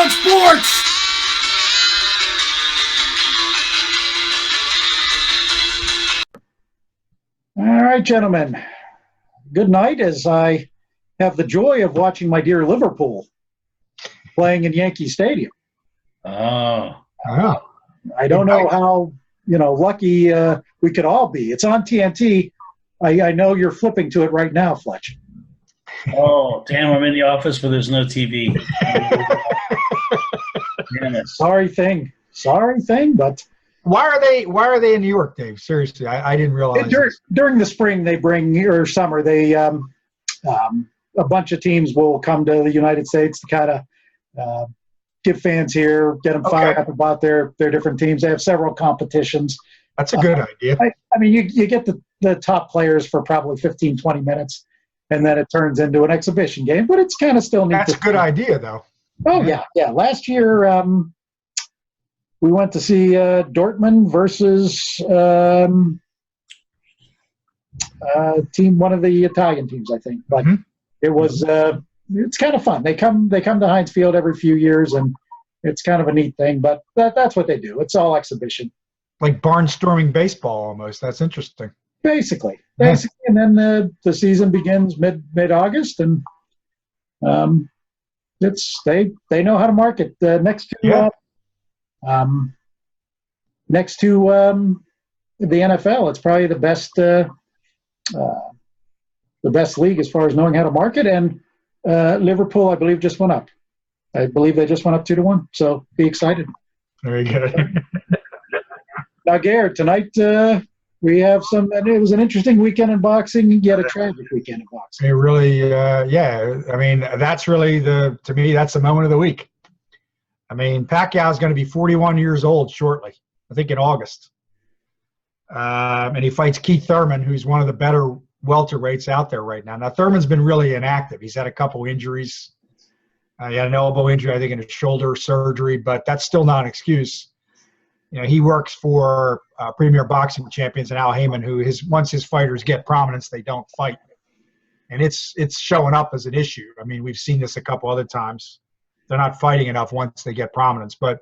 on sports! All right, gentlemen. Good night as I have the joy of watching my dear Liverpool playing in Yankee Stadium. Oh. I don't know how, lucky we could all be. It's on TNT. I know you're flipping to it right now, Fletch. Oh, damn, I'm in the office where there's no TV. Damn it. Sorry thing, but why are they in New York, Dave? Seriously, I didn't realize. During the spring, they bring, or summer, they a bunch of teams will come to the United States to kind of get fans here, get them fired up about their different teams. They have several competitions. That's a good idea. I mean, you get the top players for probably 15, 20 minutes, and then it turns into an exhibition game. But it's kind of still neat. That's a good idea, though. Oh, yeah. Last year, we went to see Dortmund versus one of the Italian teams, I think. But it was it's kind of fun. They come to Heinz Field every few years, and it's kind of a neat thing. But that's what they do. It's all exhibition. Like barnstorming baseball, almost. That's interesting. Basically, and then the season begins mid-August, and they know how to market. Next to the NFL, it's probably the best league as far as knowing how to market. And Liverpool, I believe, just went up. I believe they just went up 2-1. So be excited. Very good. Now, Garrett, tonight we have some. It was an interesting weekend in boxing. Yet a tragic weekend in boxing. It really, I mean, that's really to me, that's the moment of the week. I mean, Pacquiao is going to be 41 years old shortly. I think in August. And he fights Keith Thurman, who's one of the better welterweights out there right now. Now, Thurman's been really inactive. He's had a couple injuries. He had an elbow injury, I think, and a shoulder surgery, but that's still not an excuse. He works for Premier Boxing Champions and Al Heyman, who once his fighters get prominence, they don't fight. And it's showing up as an issue. I mean, we've seen this a couple other times. They're not fighting enough once they get prominence. But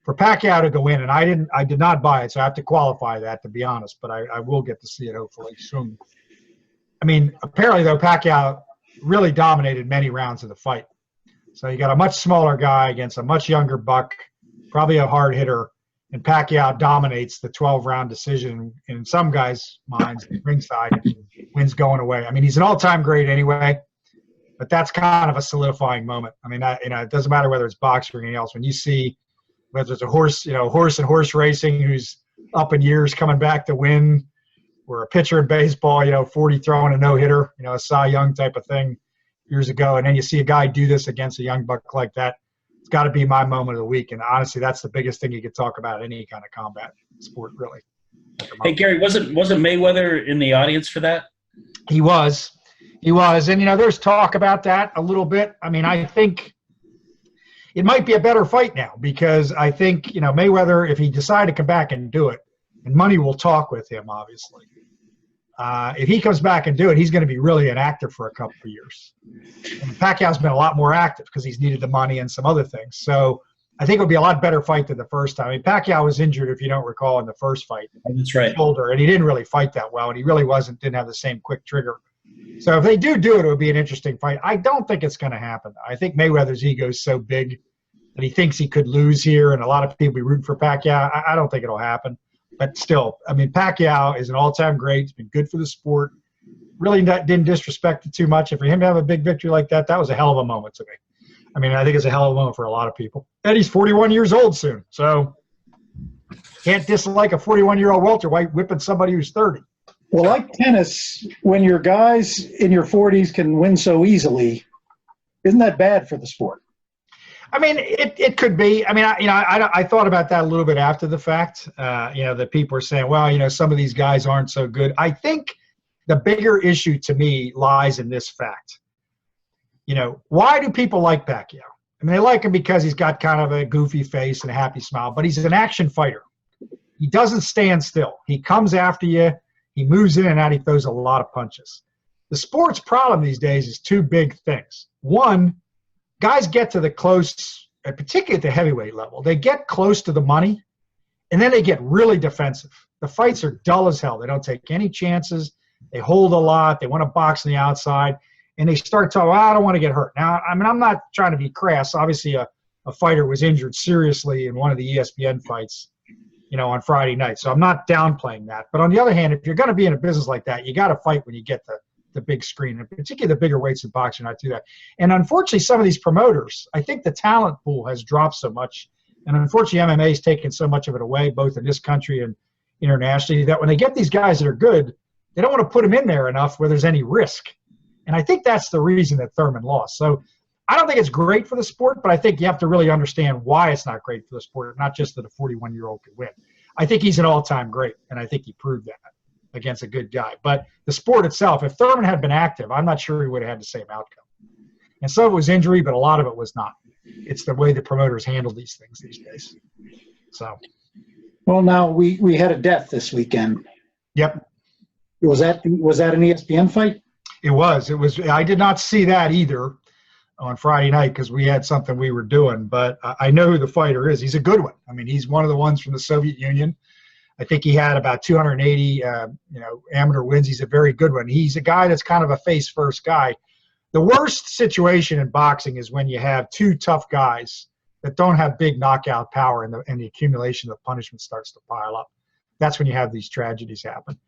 for Pacquiao to go in, and I did not buy it, so I have to qualify that, to be honest, but I will get to see it hopefully soon. I mean, apparently, though, Pacquiao really dominated many rounds of the fight. So you got a much smaller guy against a much younger buck, probably a hard hitter, and Pacquiao dominates the 12-round decision in some guys' minds, ringside, and wins going away. I mean, he's an all-time great anyway, but that's kind of a solidifying moment. I mean, it doesn't matter whether it's boxing or anything else. When you see whether it's a horse and horse racing who's up in years coming back to win, or a pitcher in baseball, 40 throwing a no-hitter, a Cy Young type of thing years ago, and then you see a guy do this against a young buck like that, it's got to be my moment of the week. And honestly, that's the biggest thing you could talk about in any kind of combat sport, really. Hey, Gary, wasn't Mayweather in the audience for that? He was. And, there's talk about that a little bit. I mean, I think it might be a better fight now because I think, Mayweather, if he decided to come back and do it, and money will talk with him, obviously. If he comes back and do it, he's going to be really inactive for a couple of years. And Pacquiao's been a lot more active because he's needed the money and some other things. So I think it'll be a lot better fight than the first time. I mean, Pacquiao was injured, if you don't recall, in the first fight. That's right. Shoulder, and he didn't really fight that well, and he really didn't have the same quick trigger. So if they do it, it would be an interesting fight. I don't think it's going to happen. I think Mayweather's ego is so big that he thinks he could lose here, and a lot of people be rooting for Pacquiao. I don't think it'll happen. But still, I mean, Pacquiao is an all-time great. He's been good for the sport. Really didn't disrespect it too much. And for him to have a big victory like that, that was a hell of a moment to me. I mean, I think it's a hell of a moment for a lot of people. And he's 41 years old soon. So can't dislike a 41-year-old welterweight whipping somebody who's 30. Well, like tennis, when your guys in your 40s can win so easily, isn't that bad for the sport? I mean, it could be. I mean, I thought about that a little bit after the fact. That people are saying, well, some of these guys aren't so good. I think the bigger issue to me lies in this fact. Why do people like Pacquiao? I mean, they like him because he's got kind of a goofy face and a happy smile, but he's an action fighter. He doesn't stand still. He comes after you. He moves in and out. He throws a lot of punches. The sport's problem these days is two big things. One, guys get to the close particularly at the heavyweight level, they get close to the money, and then they get really defensive. The fights are dull as hell. They don't take any chances. They hold a lot. They want to box on the outside, and they start talking, well, I don't want to get hurt. Now, I mean, I'm not trying to be crass. Obviously, a fighter was injured seriously in one of the ESPN fights, on Friday night. So I'm not downplaying that. But on the other hand, if you're going to be in a business like that, you got to fight when you get the big screen, and particularly the bigger weights in boxing not do that. And unfortunately, some of these promoters, I think the talent pool has dropped so much. And unfortunately, MMA has taken so much of it away, both in this country and internationally, that when they get these guys that are good, they don't want to put them in there enough where there's any risk. And I think that's the reason that Thurman lost. So I don't think it's great for the sport, but I think you have to really understand why it's not great for the sport, not just that a 41-year-old could win. I think he's an all-time great, and I think he proved that against a good guy. But the sport itself, if Thurman had been active, I'm not sure he would have had the same outcome. And some of it was injury, but a lot of it was not. It's the way the promoters handle these things these days. So. Well, now we had a death this weekend. Yep. Was that an ESPN fight? It was. I did not see that either on Friday night because we had something we were doing, but I know who the fighter is. He's a good one. I mean, he's one of the ones from the Soviet Union. I think he had about 280, amateur wins. He's a very good one. He's a guy that's kind of a face-first guy. The worst situation in boxing is when you have two tough guys that don't have big knockout power, and the accumulation of punishment starts to pile up. That's when you have these tragedies happen.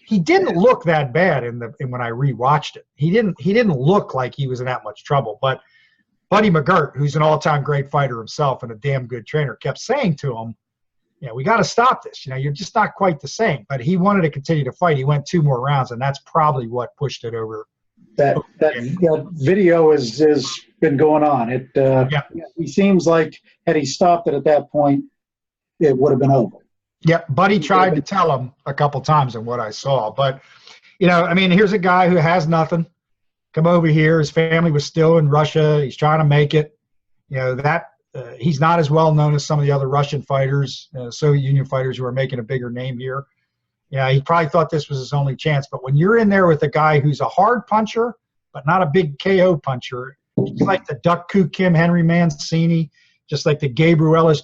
He didn't look that bad when I rewatched it. He didn't look like he was in that much trouble. But Buddy McGirt, who's an all-time great fighter himself and a damn good trainer, kept saying to him, we got to stop this. You're just not quite the same. But he wanted to continue to fight. He went 2 more rounds, and that's probably what pushed it over. That video has been going on. He seems like had he stopped it at that point, it would have been over. Yep, Buddy tried to tell him a couple times in what I saw. But, here's a guy who has nothing. Come over here. His family was still in Russia. He's trying to make it. He's not as well known as some of the other Russian fighters, Soviet Union fighters who are making a bigger name here. He probably thought this was his only chance. But when you're in there with a guy who's a hard puncher but not a big KO puncher, just like the Duck Koo Kim Henry Mancini, just like the Gabrielis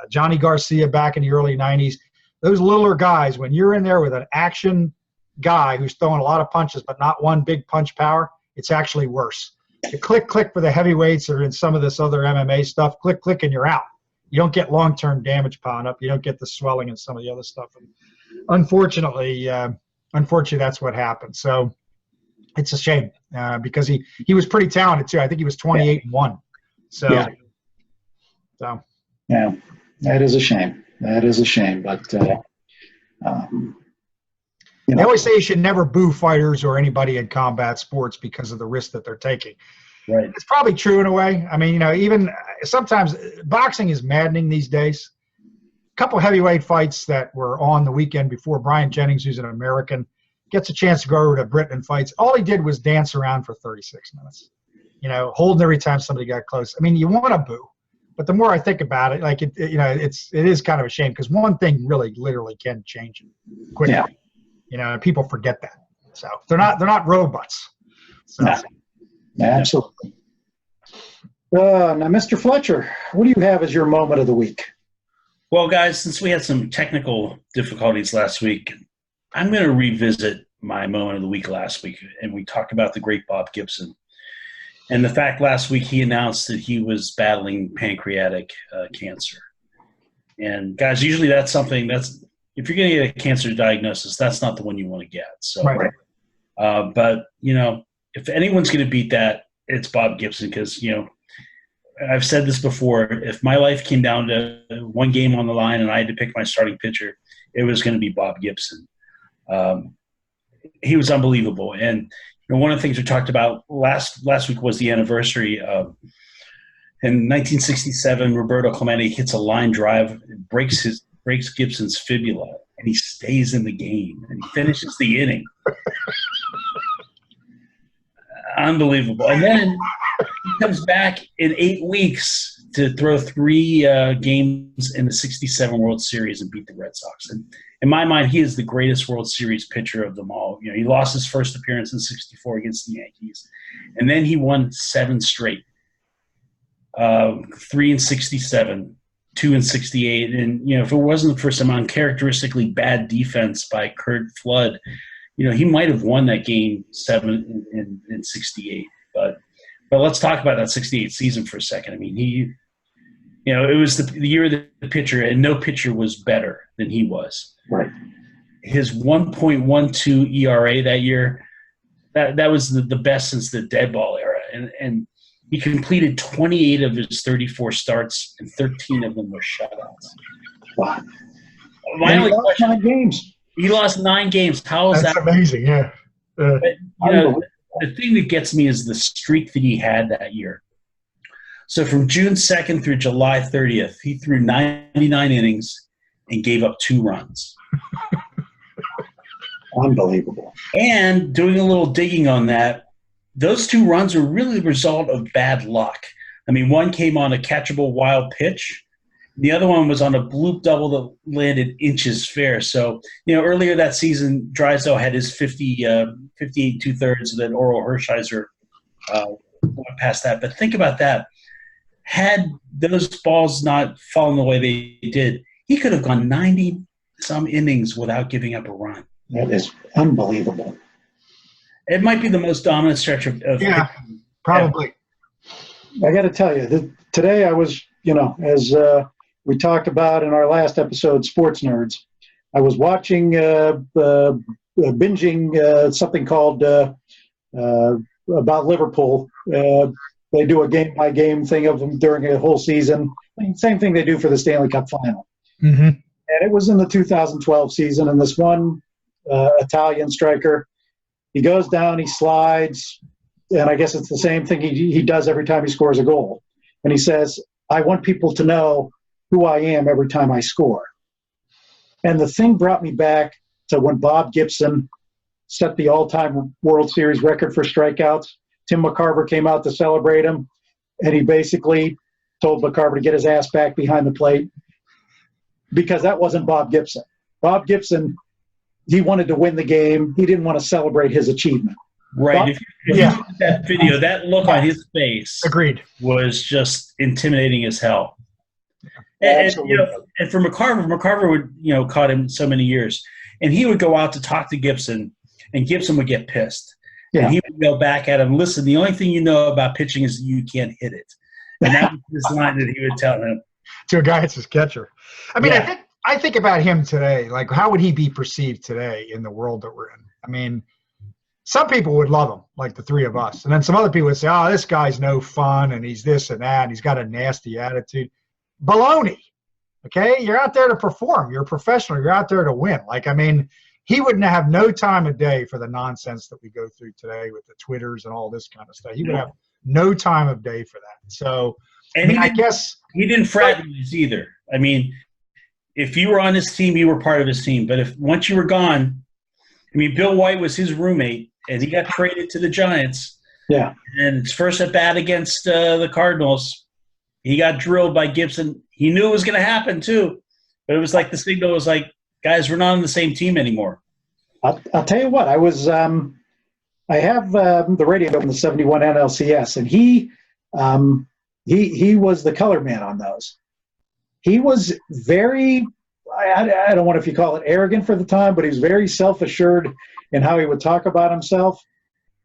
Johnny Garcia back in the early 90s, those littler guys, when you're in there with an action guy who's throwing a lot of punches but not one big punch power, it's actually worse. You click for the heavyweights or in some of this other MMA stuff, click, and you're out. You don't get long-term damage piling up. You don't get the swelling and some of the other stuff. And unfortunately, that's what happened. So it's a shame because he was pretty talented too. I think he was 28-1. So. Yeah, that is a shame. But they always say you should never boo fighters or anybody in combat sports because of the risk that they're taking. Right. It's probably true in a way. I mean, even sometimes boxing is maddening these days. A couple heavyweight fights that were on the weekend before. Brian Jennings, who's an American, gets a chance to go over to Britain and fights. All he did was dance around for 36 minutes, holding every time somebody got close. I mean, you want to boo. But the more I think about it, like it is kind of a shame because one thing really literally can change it quickly. Yeah. And people forget that. So they're not robots. So. No. Absolutely. Now, Mr. Fletcher, what do you have as your moment of the week? Well, guys, since we had some technical difficulties last week, I'm going to revisit my moment of the week last week, and we talked about the great Bob Gibson. And the fact last week he announced that he was battling pancreatic cancer. And guys, usually that's something if you're going to get a cancer diagnosis, that's not the one you want to get. So, right. But if anyone's going to beat that, it's Bob Gibson because I've said this before. If my life came down to one game on the line and I had to pick my starting pitcher, it was going to be Bob Gibson. He was unbelievable, and one of the things we talked about last week was the anniversary of in 1967. Roberto Clemente hits a line drive, breaks Gibson's fibula, and he stays in the game and he finishes the inning. Unbelievable. And then he comes back in 8 weeks to throw 3 games in the 67 World Series and beat the Red Sox. And in my mind, he is the greatest World Series pitcher of them all. He lost his first appearance in 64 against the Yankees, and then he won 7 straight. 3-67, 2-68, and if it wasn't for some uncharacteristically bad defense by Curt Flood, he might have won that game 7 in 68. But let's talk about that 68 season for a second. I mean, it was the year of the pitcher, and no pitcher was better than he was. Right. His 1.12 ERA that year, that was the best since the dead ball era. And he completed 28 of his 34 starts, and 13 of them were shutouts. Wow. My only lost question, 9 games. He lost 9 games. How is That's that amazing? Yeah. But, the thing that gets me is the streak that he had that year. So from June 2nd through July 30th, he threw 99 innings and gave up 2 runs. Unbelievable. And doing a little digging on that, those 2 runs were really the result of bad luck. I mean, one came on a catchable wild pitch. The other one was on a bloop double that landed inches fair. So, earlier that season, Drysdale had his 58 2/3, and then Oral Hershiser went past that. But think about that. Had those balls not fallen the way they did, he could have gone 90-some innings without giving up a run. That is unbelievable. It might be the most dominant stretch of Yeah, probably. I got to tell you, today I was, as we talked about in our last episode, Sports Nerds, I was watching, binging something called about Liverpool. They do a game-by-game thing of them during a whole season. Same thing they do for the Stanley Cup final. Mm-hmm. And it was in the 2012 season, and this one Italian striker, he goes down, he slides, and I guess it's the same thing he does every time he scores a goal. And he says, I want people to know who I am every time I score. And the thing brought me back to when Bob Gibson set the all-time World Series record for strikeouts. Tim McCarver came out to celebrate him, and he basically told McCarver to get his ass back behind the plate because that wasn't Bob Gibson. Bob Gibson, he wanted to win the game. He didn't want to celebrate his achievement. Right. If you look at that video, that look on his face Agreed. was just intimidating as hell. And for McCarver would, caught him so many years. And he would go out to talk to Gibson, and Gibson would get pissed. Yeah. And he would go back at him, listen, the only thing you know about pitching is you can't hit it. And that was his line that he would tell him. To a guy that's his catcher. I mean, I think about him today. Like, how would he be perceived today in the world that we're in? I mean, some people would love him, like the 3 of us. And then some other people would say, oh, this guy's no fun, and he's this and that, and he's got a nasty attitude. Baloney. Okay? You're out there to perform. You're a professional. You're out there to win. Like, I mean, he wouldn't have no time of day for the nonsense that we go through today with the Twitters and all this kind of stuff. He would have no time of day for that. So, and I guess he didn't fraternize either. I mean, if you were on his team, you were part of his team. But if once you were gone, I mean, Bill White was his roommate, and he got traded to the Giants. Yeah. And his first at bat against the Cardinals, he got drilled by Gibson. He knew it was going to happen too, but it was like the signal was like, guys, we're not on the same team anymore. I'll tell you what. I was I have the radio on the 71 NLCS, and he was the color man on those. He was very, I don't know if you call it arrogant for the time, but he was very self-assured in how he would talk about himself.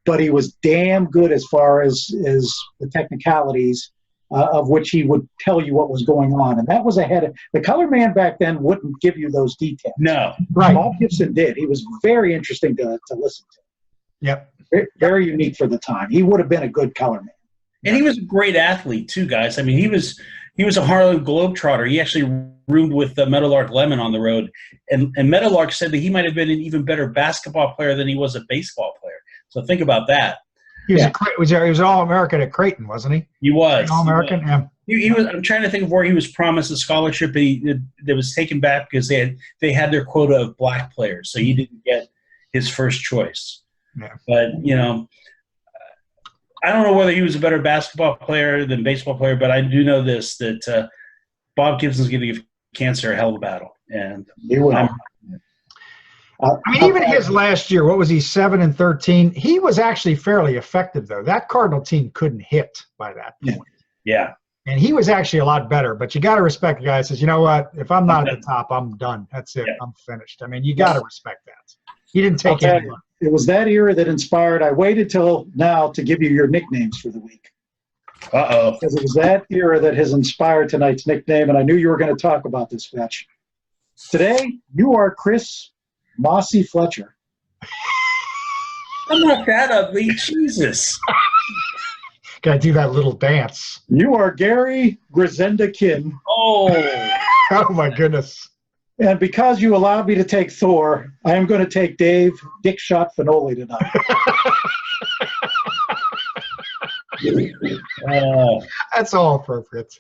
But he was damn good as far as the technicalities of which he would tell you what was going on. And that was ahead of – the color man back then wouldn't give you those details. No. Right. Bob Gibson did. He was very interesting to listen to. Yep. Very, very unique for the time. He would have been a good color man. And he was a great athlete too, guys. I mean, he was a Harlem Globetrotter. He actually roomed with Meadowlark Lemon on the road. And Meadowlark said that he might have been an even better basketball player than he was a baseball player. So think about that. He was an All-American at Creighton, wasn't he? He was. All-American, yeah. He was. I'm trying to think of where he was promised a scholarship, but that was taken back because they had their quota of black players, so he didn't get his first choice. Yeah. But I don't know whether he was a better basketball player than baseball player, but I do know this, that Bob Gibson's going to give cancer a hell of a battle, and he will. I mean, even his last year, what was he, 7-13? He was actually fairly effective, though. That Cardinal team couldn't hit by that point. Yeah. And he was actually a lot better, but you got to respect the guy that says, you know what, if I'm not at the top, I'm done. That's it. I'm finished. I mean, you got to respect that. He didn't take any. It was that era that inspired. I waited till now to give you your nicknames for the week. Uh-oh. Because it was that era that has inspired tonight's nickname, and I knew you were going to talk about this, Fetch. Today, you are Chris Mossy Fletcher. I'm not that ugly. Jesus. Gotta do that little dance. You are Gary Grisenda Kin. Oh. Oh, my goodness. And because you allowed me to take Thor, I am going to take Dave Dick Shot Finoli tonight. That's all appropriate.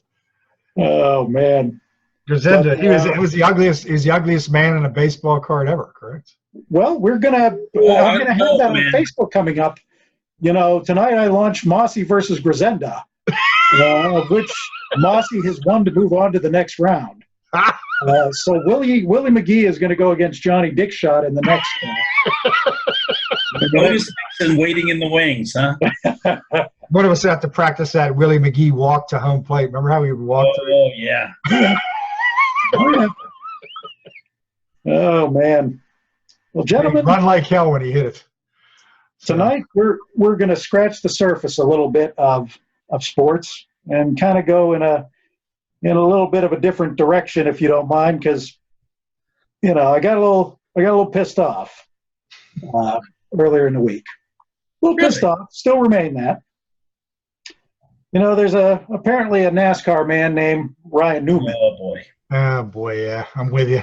Oh, man. Grisenda, he was the ugliest man in a baseball card ever, correct? Well, I'm gonna have that on Facebook coming up. You know, tonight I launched Mossy versus Grisenda, of which Mossy has won to move on to the next round. So Willie McGee is going to go against Johnny Dickshot in the next Otis Nixon waiting in the wings, huh? One of us have to practice that Willie McGee walk to home plate. Remember how he would walk? Oh, yeah. Oh, man. Well, gentlemen, he'd run like hell when he hit it. Tonight we're going to scratch the surface a little bit of sports and kind of go in a little bit of a different direction, if you don't mind, because I got a little pissed off earlier in the week. A little pissed off, still remain that. There's apparently a NASCAR man named Ryan Newman. Oh boy, yeah, I'm with you.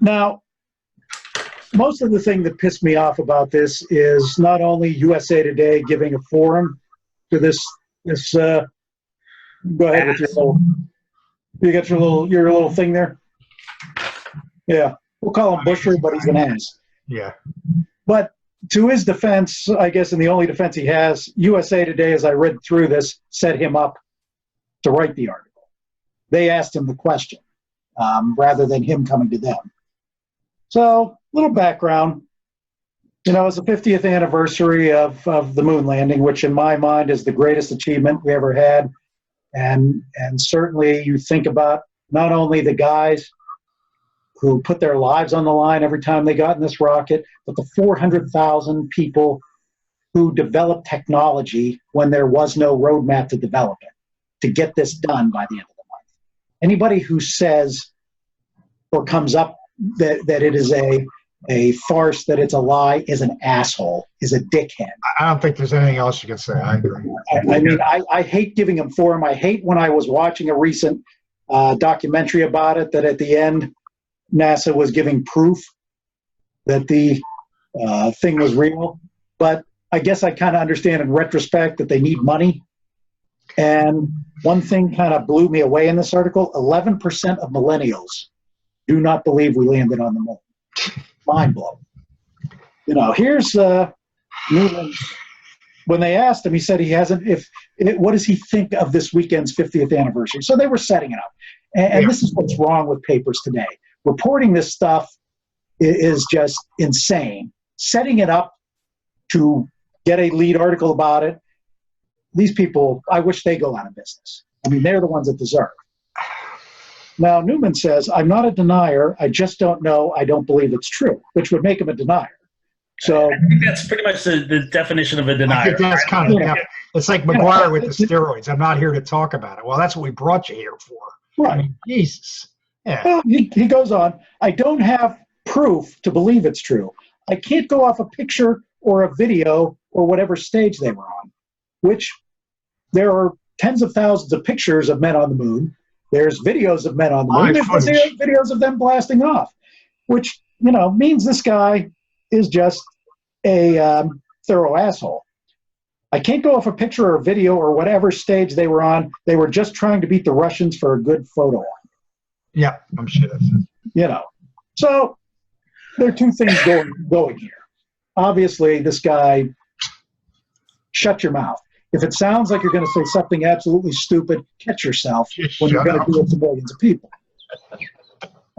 Now, most of the thing that pissed me off about this is not only USA Today giving a forum to this. Go ahead with your little. You got your little thing there. Yeah, we'll call him Busher, but he's an ass. Yeah. But to his defense, I guess, and the only defense he has, USA Today, as I read through this, set him up to write the article. They asked him the question rather than him coming to them. So, little background. It's the 50th anniversary of the moon landing, which in my mind is the greatest achievement we ever had. And certainly you think about not only the guys who put their lives on the line every time they got in this rocket, but the 400,000 people who developed technology when there was no roadmap to develop it, to get this done by the end of the month. Anybody who says or comes up that it is a farce, that it's a lie, is an asshole, is a dickhead. I don't think there's anything else you can say. I agree. I hate giving him forum. I hate when I was watching a recent documentary about it, that at the end, NASA was giving proof that the thing was real. But I guess I kind of understand in retrospect that they need money. And one thing kind of blew me away in this article, 11% of millennials do not believe we landed on the moon. Mind blowing. Here's Newman. When they asked him, he said he hasn't. What does he think of this weekend's 50th anniversary? So they were setting it up, and this is what's wrong with papers today. Reporting this stuff is just insane. Setting it up to get a lead article about it. These people, I wish they go out of business. They're the ones that deserve. Now, Newman says, I'm not a denier. I just don't know. I don't believe it's true, which would make him a denier. So I think that's pretty much the definition of a denier. I think that's kind of it's like McGuire with the steroids. I'm not here to talk about it. Well, that's what we brought you here for. Right. Jesus. Yeah. Well, he goes on, I don't have proof to believe it's true. I can't go off a picture or a video or whatever stage they were on, which there are tens of thousands of pictures of men on the moon. There's videos of men on the moon. There's videos of them blasting off, which, means this guy is just a thorough asshole. I can't go off a picture or a video or whatever stage they were on. They were just trying to beat the Russians for a good photo op. Yeah, I'm sure that's it. So there are two things going here. Obviously, this guy, shut your mouth. If it sounds like you're going to say something absolutely stupid, catch yourself when you're going to do it to millions of people.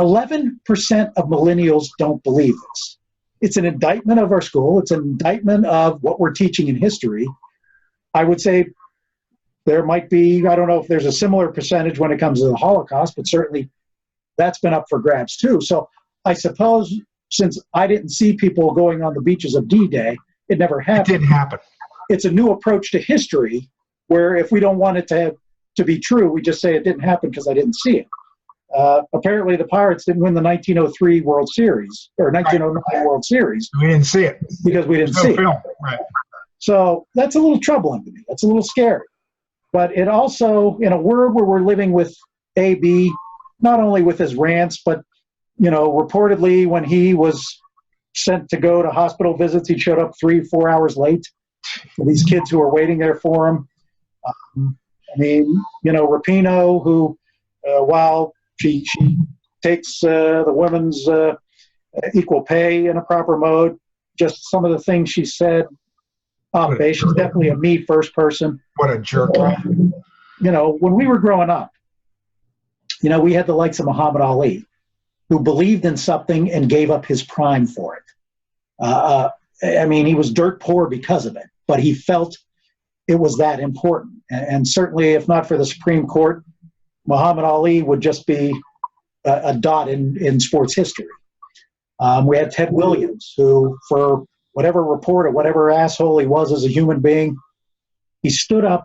11% of millennials don't believe this. It's an indictment of our school. It's an indictment of what we're teaching in history. I would say There might be, I don't know if there's a similar percentage when it comes to the Holocaust, but certainly that's been up for grabs too. So I suppose since I didn't see people going on the beaches of D-Day, it never happened. It didn't happen. It's a new approach to history where if we don't want it to be true, we just say it didn't happen because I didn't see it. Apparently the Pirates didn't win the 1903 World Series or 1909 World Series. We didn't see it. Because we didn't see film. it. Right. So that's a little troubling to me. That's a little scary. But it also, in a world where we're living with AB, not only with his rants, but, reportedly when he was sent to go to hospital visits, he showed up 3-4 hours late for these kids who were waiting there for him. Rapinoe, who, while she takes the women's equal pay in a proper mode, just some of the things she said, she's definitely a me first person. What a jerk. When we were growing up, we had the likes of Muhammad Ali, who believed in something and gave up his prime for it. He was dirt poor because of it, but he felt it was that important. And certainly, if not for the Supreme Court, Muhammad Ali would just be a dot in sports history. We had Ted Williams, who, for whatever report or whatever asshole he was as a human being, he stood up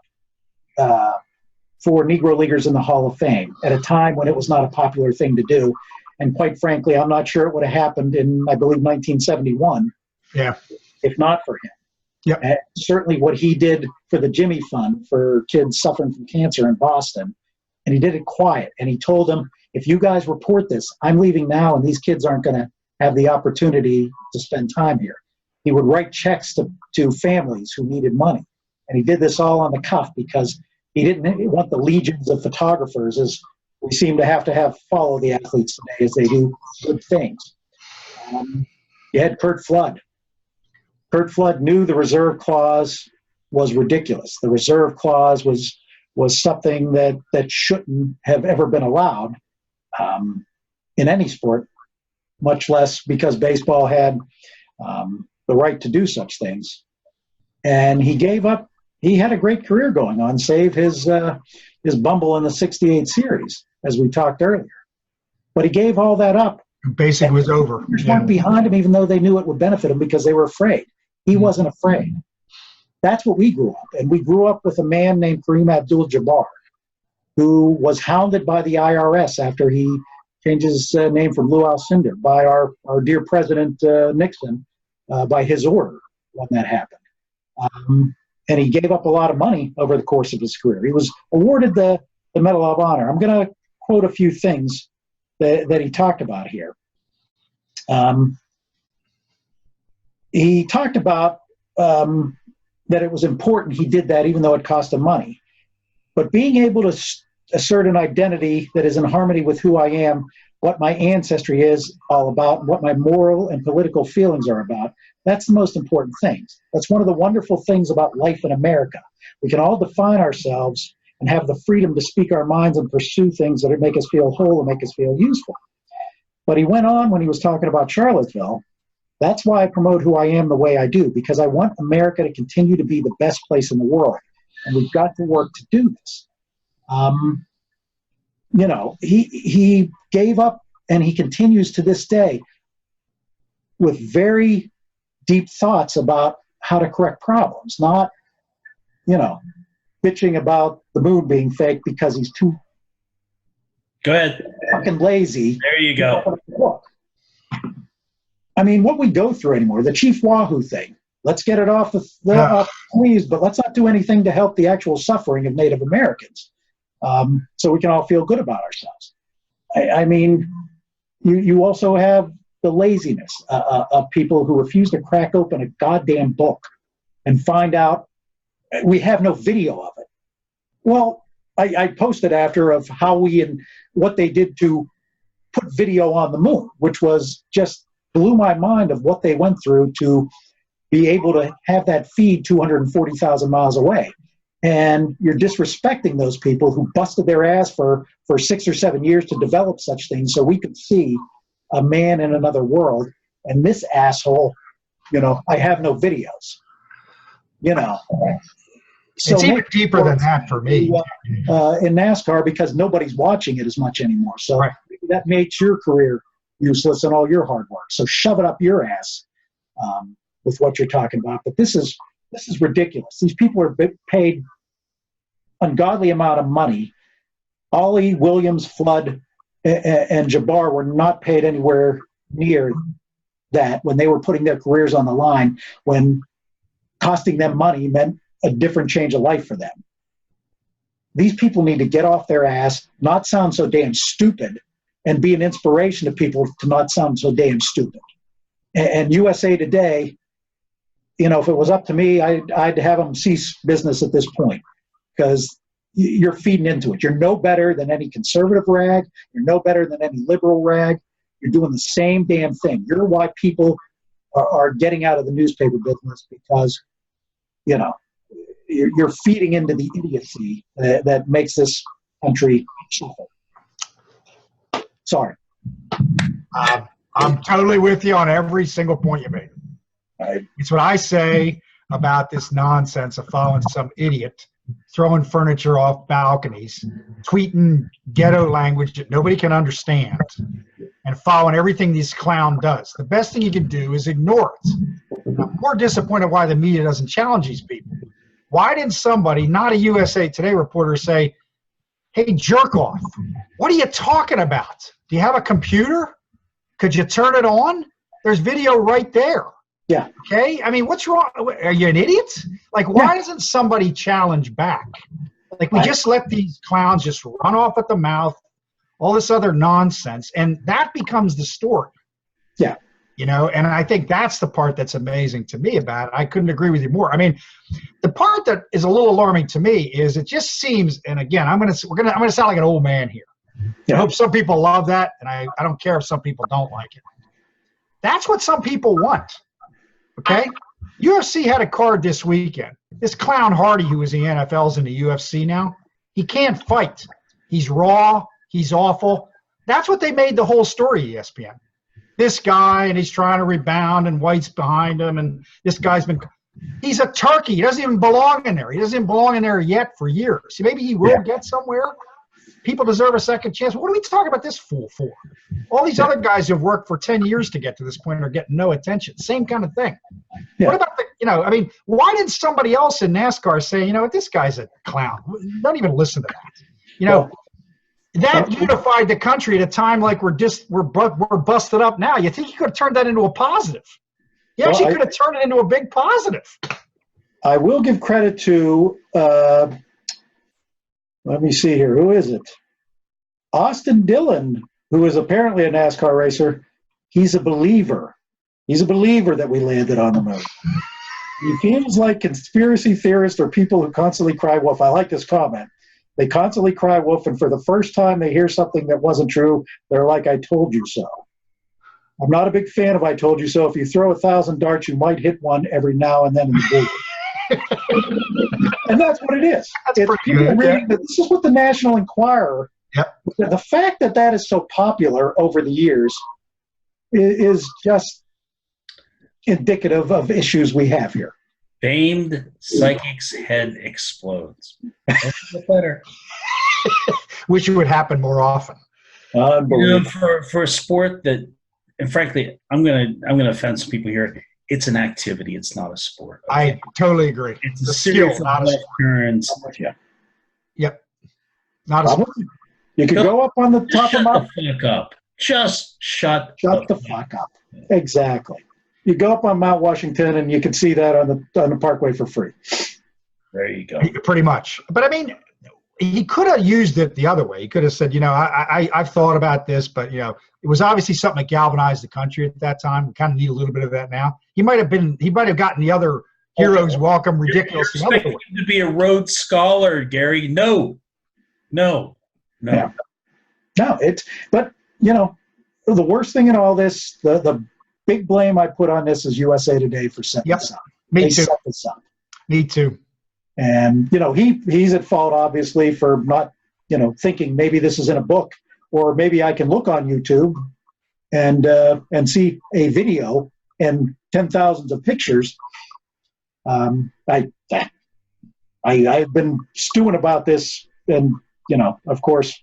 for Negro Leaguers in the Hall of Fame at a time when it was not a popular thing to do. And quite frankly, I'm not sure it would have happened in, I believe, 1971. Yeah. If not for him. Yep. And certainly what he did for the Jimmy Fund for kids suffering from cancer in Boston. And he did it quiet. And he told them, if you guys report this, I'm leaving now, and these kids aren't going to have the opportunity to spend time here. He would write checks to families who needed money. And he did this all on the cuff because he didn't want the legions of photographers, as we seem to have follow the athletes today as they do good things. You had Curt Flood. Curt Flood knew the reserve clause was ridiculous. The reserve clause was something that shouldn't have ever been allowed in any sport, much less because baseball had the right to do such things. And he gave up. He had a great career going on, save his bumble in the '68 series, as we talked earlier. But he gave all that up. Basic was over. There's one behind him, even though they knew it would benefit him because they were afraid. He wasn't afraid. That's what we grew up. And we grew up with a man named Kareem Abdul-Jabbar, who was hounded by the IRS after he changed his name from Lou Alcindor by our dear President Nixon by his order when that happened. And he gave up a lot of money over the course of his career. He was awarded the Medal of Honor. I'm going to quote a few things that he talked about here. He talked about that it was important he did that even though it cost him money. But being able to assert an identity that is in harmony with who I am, what my ancestry is all about, what my moral and political feelings are about, that's the most important thing. That's one of the wonderful things about life in America. We can all define ourselves and have the freedom to speak our minds and pursue things that make us feel whole and make us feel useful. But he went on when he was talking about Charlottesville. That's why I promote who I am the way I do, because I want America to continue to be the best place in the world. And we've got to work to do this. He gave up, and he continues to this day with very deep thoughts about how to correct problems, not, bitching about the moon being fake because he's too Go ahead. fucking lazy. There you go. I mean, what we go through anymore, the Chief Wahoo thing, let's get it off the sleeves, but let's not do anything to help the actual suffering of Native Americans so we can all feel good about ourselves. I mean, you also have the laziness of people who refuse to crack open a goddamn book and find out we have no video of it. Well, I posted after of how and what they did to put video on the moon, which was just blew my mind of what they went through to be able to have that feed 240,000 miles away. And you're disrespecting those people who busted their ass for 6 or 7 years to develop such things so we could see a man in another world. And this asshole, I have no videos. So it's even deeper than that for me. In NASCAR, because nobody's watching it as much anymore. So Right. that makes your career useless and all your hard work. So shove it up your ass with what you're talking about. But this is ridiculous. These people are paid ungodly amount of money. Ollie, Williams, Flood, and Jabbar were not paid anywhere near that when they were putting their careers on the line, when costing them money meant a different change of life for them. These people need to get off their ass, not sound so damn stupid, and be an inspiration to people to not sound so damn stupid. And USA Today, you know, if it was up to me, I'd have them cease business at this point, because you're feeding into it. You're no better than any conservative rag. You're no better than any liberal rag. You're doing the same damn thing. You're why people are getting out of the newspaper business, because, you know, you're feeding into the idiocy that makes this country suffer. Sorry. I'm totally with you on every single point you made. Right. It's what I say about this nonsense of following some idiot throwing furniture off balconies, tweeting ghetto language that nobody can understand, and following everything this clown does. The best thing you can do is ignore it. And I'm more disappointed why the media doesn't challenge these people. Why didn't somebody, not a USA Today reporter, say, hey, jerk off, what are you talking about? Do you have a computer? Could you turn it on? There's video right there. Yeah. Okay? I mean, what's wrong? Are you an idiot? Like, why doesn't somebody challenge back? Like, we just let these clowns just run off at the mouth, all this other nonsense, and that becomes the story. Yeah. You know, and I think that's the part that's amazing to me about it. I couldn't agree with you more. I mean, the part that is a little alarming to me is it just seems, and again, I'm gonna sound like an old man here. Yeah. I hope some people love that, and I don't care if some people don't like it. That's what some people want. Okay? UFC had a card this weekend. This clown Hardy, who was in the NFL's in the UFC now, he can't fight. He's raw. He's awful. That's what they made the whole story, ESPN. This guy, and he's trying to rebound, and White's behind him, and this guy's been – he's a turkey. He doesn't even belong in there. He doesn't even belong in there yet for years. Maybe he will get somewhere. People deserve a second chance. What are we talking about this fool for? All these other guys who've worked for 10 years to get to this point are getting no attention. Same kind of thing. Yeah. What about the, you know, I mean, why did somebody else in NASCAR say, you know, this guy's a clown? Don't even listen to that. You know, that unified the country at a time like we're busted up now. You think you could have turned that into a positive? You actually could have turned it into a big positive. I will give credit to, let me see here. Who is it? Austin Dillon, who is apparently a NASCAR racer. He's a believer. He's a believer that we landed on the moon. He feels like conspiracy theorists or people who constantly cry wolf. I like this comment. They constantly cry wolf, and for the first time they hear something that wasn't true, they're like, I told you so. I'm not a big fan of I told you so. If you throw 1,000 darts, you might hit one every now and then in the building. And that's what it is. It's people reading that this is what the National Enquirer. Yep. The fact that that is so popular over the years is just indicative of issues we have here. Famed psychic's head explodes. Better. Wish it would happen more often. You know, for a sport that, and frankly, I'm gonna offend some people here. It's an activity. It's not a sport. Okay? I totally agree. It's a series of occurrence. Yep. Not a sport. You could go up on the top of Mount. Shut the fuck up. Just shut the fuck up. Exactly. You go up on Mount Washington and you can see that on the Parkway for free. There you go. Pretty much. But I mean, he could have used it the other way. He could have said, you know, I've thought about this, but you know, it was obviously something that galvanized the country at that time. We kind of need a little bit of that now. He might have gotten the other heroes welcome ridiculous. You're expecting him to be a Rhodes Scholar, Gary. No. Yeah. No, but you know, the worst thing in all this, the big blame I put on this is USA Today for setting this up. Me too. Set this up. Me too. And you know, he's at fault obviously for not, you know, thinking maybe this is in a book, or maybe I can look on YouTube and see a video and 10,000s of pictures. I I've been stewing about this, and of course,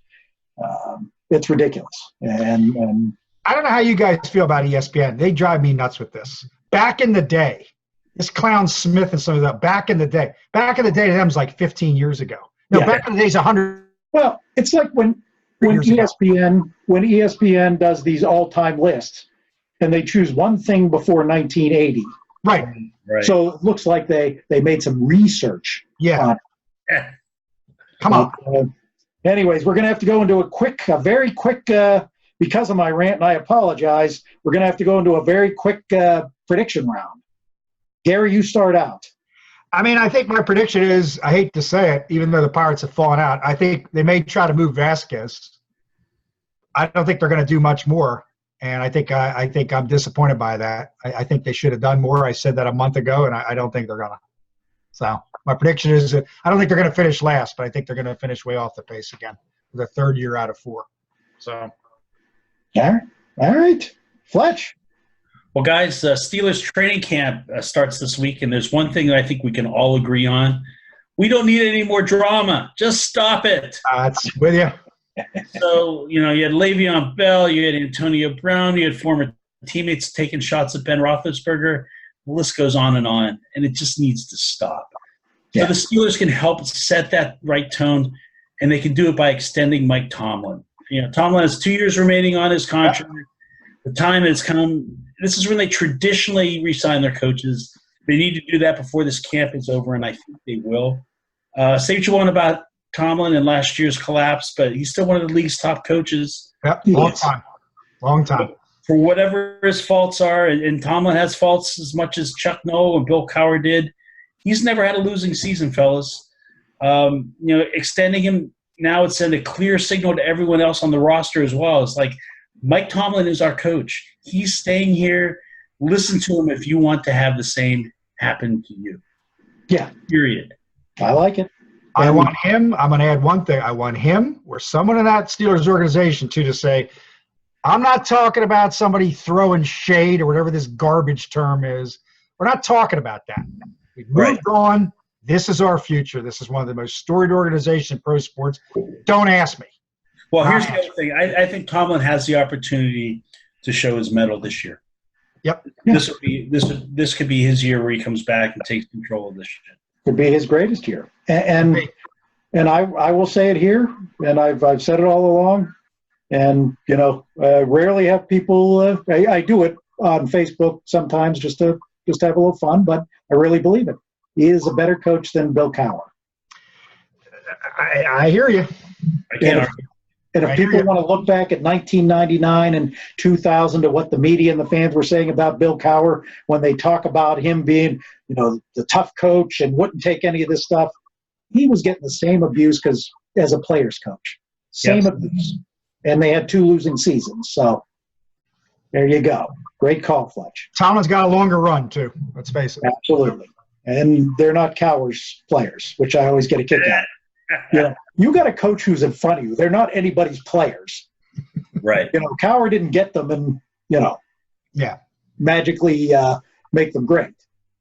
it's ridiculous. And I don't know how you guys feel about ESPN. They drive me nuts with this. Back in the day, this clown Smith and some of that. Back in the day, to them was like 15 years ago. No, Yeah. back in the days, 100. Well, it's like when ESPN does these all-time lists, and they choose one thing before 1980. Right. So it looks like they made some research. Yeah. Come on. Anyways, we're going to have to go into a very quick, because of my rant, and I apologize, we're going to have to go into a very quick prediction round. Gary, you start out. I mean, I think my prediction is, I hate to say it, even though the Pirates have fallen out, I think they may try to move Vasquez. I don't think they're going to do much more, and I think I'm disappointed by that. I think they should have done more. I said that a month ago, and I don't think they're going to. So my prediction is that I don't think they're going to finish last, but I think they're going to finish way off the pace again for the third year out of 4. So. All right. Fletch. Well, guys, Steelers training camp starts this week, and there's one thing that I think we can all agree on. We don't need any more drama. Just stop it. It's with you. So, you had Le'Veon Bell, you had Antonio Brown, you had former teammates taking shots at Ben Roethlisberger. The list goes on, and it just needs to stop. Yeah. So the Steelers can help set that right tone, and they can do it by extending Mike Tomlin. Tomlin has 2 years remaining on his contract. The time has come. This is when they traditionally re-sign their coaches. They need to do that before this camp is over, and I think they will. Say what you want about Tomlin and last year's collapse, but he's still one of the league's top coaches. Yep, long time. For whatever his faults are, and Tomlin has faults as much as Chuck Noll and Bill Cowher did, he's never had a losing season, fellas. Extending him now would send a clear signal to everyone else on the roster as well. It's like, Mike Tomlin is our coach. He's staying here. Listen to him if you want to have the same happen to you. Yeah. Period. I like it. I want him. I'm going to add one thing. I want him or someone in that Steelers organization to say, I'm not talking about somebody throwing shade or whatever this garbage term is. We're not talking about that. We've moved on. This is our future. This is one of the most storied organizations in pro sports. Don't ask me. Well, here's the other thing. I think Tomlin has the opportunity to show his mettle this year. Yep. This could be his year where he comes back and takes control of this shit. Could be his greatest year. And I will say it here, and I've said it all along. And rarely have people. I do it on Facebook sometimes just to have a little fun, but I really believe it. He is a better coach than Bill Cowher. I hear you. I can't argue. And if people want to look back at 1999 and 2000 to what the media and the fans were saying about Bill Cowher when they talk about him being, the tough coach and wouldn't take any of this stuff, he was getting the same abuse as a player's coach. Same abuse. And they had 2 losing seasons. So there you go. Great call, Fletch. Tomlin's got a longer run, too. Let's face it. Absolutely. And they're not Cowher's players, which I always get a kick out of. You got a coach who's in front of you. They're not anybody's players. Right. Cowher didn't get them and, magically make them great.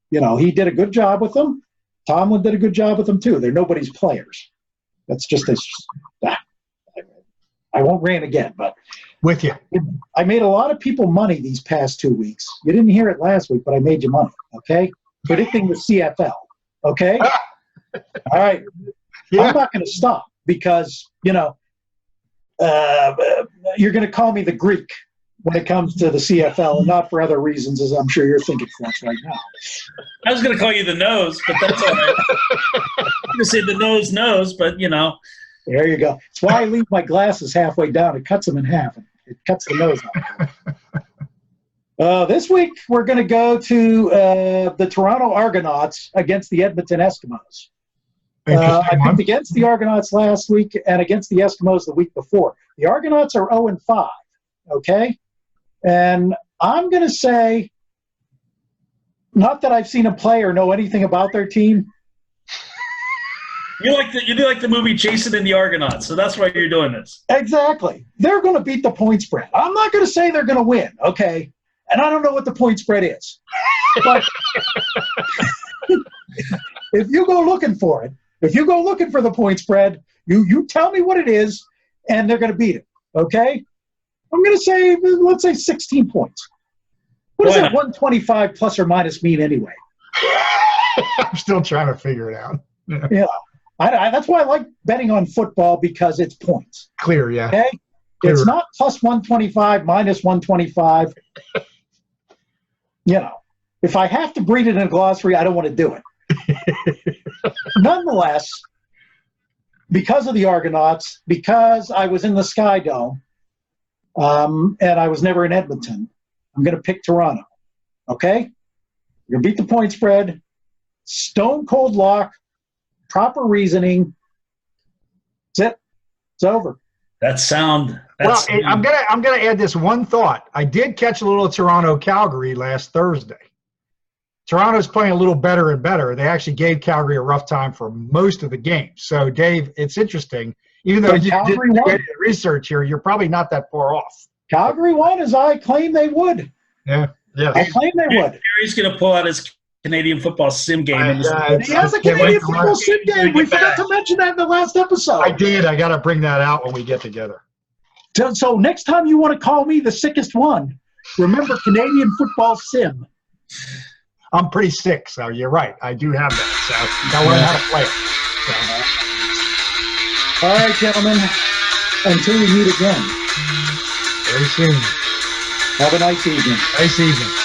He did a good job with them. Tomlin did a good job with them, too. They're nobody's players. That's just this. I won't rant again, but with you. I made a lot of people money these past 2 weeks. You didn't hear it last week, but I made you money, okay? Predicting the CFL, okay? All right. Yeah. I'm not going to stop because, you're going to call me the Greek when it comes to the CFL, and not for other reasons, as I'm sure you're thinking, Fletch, right now. I was going to call you the nose, but that's all right. I'm going to say the nose, but, There you go. That's why I leave my glasses halfway down. It cuts them in half. It cuts the nose out. This week, we're going to go to the Toronto Argonauts against the Edmonton Eskimos. I picked against the Argonauts last week and against the Eskimos the week before. The Argonauts are 0-5, okay? And I'm going to say, not that I've seen them play or know anything about their team. You do like the movie Jason and the Argonauts, so that's why you're doing this. Exactly. They're going to beat the point spread. I'm not going to say they're going to win, okay? And I don't know what the point spread is. But if you go looking for it, If you go looking for the point spread, you tell me what it is, and they're going to beat it. Okay? I'm going to say, let's say 16 points. What does that 125 plus or minus mean anyway? I'm still trying to figure it out. Yeah. That's why I like betting on football, because it's points. Clear, yeah. Okay? Clear. It's not plus 125, minus 125. If I have to breed it in a glossary, I don't want to do it. Nonetheless, because of the Argonauts, because I was in the Sky Dome, and I was never in Edmonton, I'm going to pick Toronto. Okay? You're going to beat the point spread. Stone cold lock. Proper reasoning. That's it. It's over. Well, I'm gonna add this one thought. I did catch a little of Toronto-Calgary last Thursday. Toronto's playing a little better and better. They actually gave Calgary a rough time for most of the game. So, Dave, it's interesting. Even though you did research here, you're probably not that far off. Calgary won as I claimed they would. Yeah. I claimed they would. He's going to pull out his Canadian football sim game. He has a Canadian football sim game. We forgot to mention that in the last episode. I did. I got to bring that out when we get together. So next time you want to call me the sickest one, remember Canadian football sim. I'm pretty sick, so you're right. I do have that. So I learn how to play it. So. All right, gentlemen. Until we meet again. Very soon. Have a nice evening. Nice evening.